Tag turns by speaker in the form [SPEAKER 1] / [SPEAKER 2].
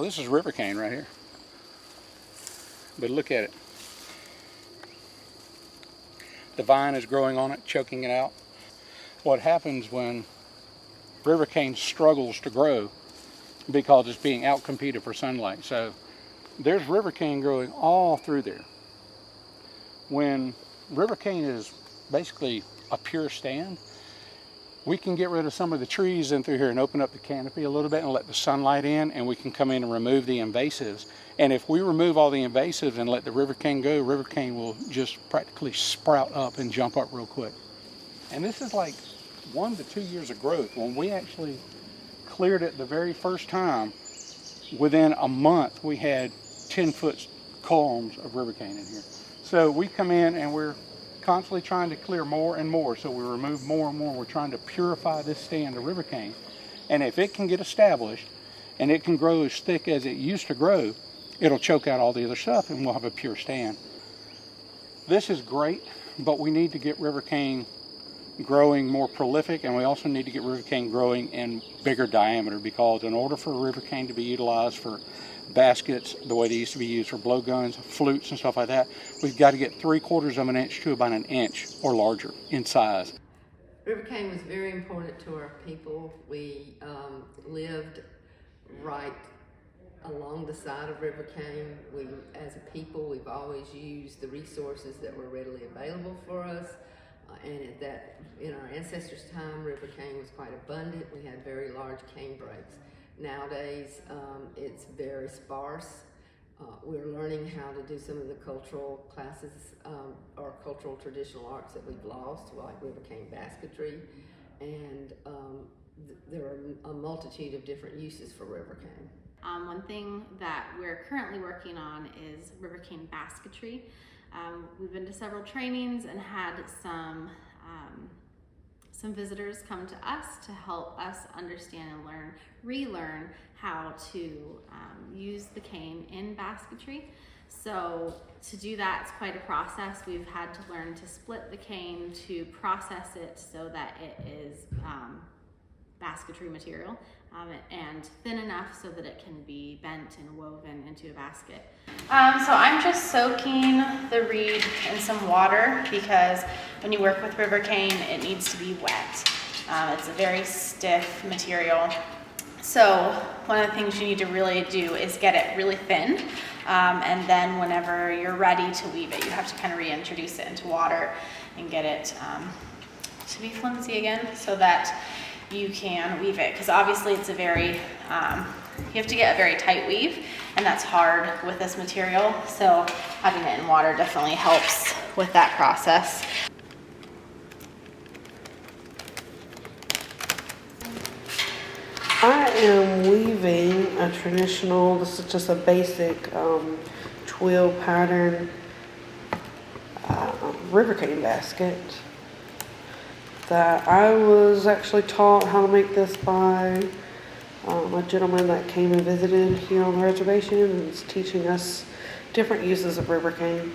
[SPEAKER 1] Well, this is river cane right here. But look at it. The vine is growing on it, choking it out. What happens when river cane struggles to grow because it's being outcompeted for sunlight. So there's river cane growing all through there. When river cane is basically a pure stand, we can get rid of some of the trees in through here and open up the canopy a little bit and let the sunlight in, and we can come in and remove the invasives. And if we remove all the invasives and let the river cane go, river cane will just practically sprout up and jump up real quick. And this is like 1 to 2 years of growth. When we actually cleared it the very first time, within a month we had 10-foot columns of river cane in here. So we come in and we're constantly trying to clear more and more. So we remove more and more. We're trying to purify this stand of river cane. And if it can get established and it can grow as thick as it used to grow, it'll choke out all the other stuff and we'll have a pure stand. This is great, but we need to get river cane growing more prolific, and we also need to get river cane growing in bigger diameter, because in order for river cane to be utilized for baskets the way they used to be used for blowguns, flutes and stuff like that, we've got to get 3/4 of an inch to about an inch or larger in size.
[SPEAKER 2] River cane was very important to our people. We lived right along the side of river cane. We, as a people, we've always used the resources that were readily available for us. And in our ancestors' time, river cane was quite abundant. We had very large cane breaks. Nowadays, it's very sparse. We're learning how to do some of the cultural classes or cultural traditional arts that we've lost, like river cane basketry. And there are a multitude of different uses for river cane.
[SPEAKER 3] One thing that we're currently working on is river cane basketry. We've been to several trainings and had some visitors come to us to help us understand and relearn how to use the cane in basketry. So to do that, it's quite a process. We've had to learn to split the cane, to process it so that it is basketry material and thin enough so that it can be bent and woven into a basket. So I'm just soaking the reed in some water, because when you work with river cane, it needs to be wet. It's a very stiff material. So one of the things you need to really do is get it really thin. And then whenever you're ready to weave it, you have to kind of reintroduce it into water and get it to be flimsy again so that you can weave it, because obviously it's a very, you have to get a very tight weave, and that's hard with this material. So having it in water definitely helps with that process.
[SPEAKER 4] I am weaving a traditional, this is just a basic twill pattern river cane basket that I was actually taught how to make this by a gentleman that came and visited here on the reservation and is teaching us different uses of river cane.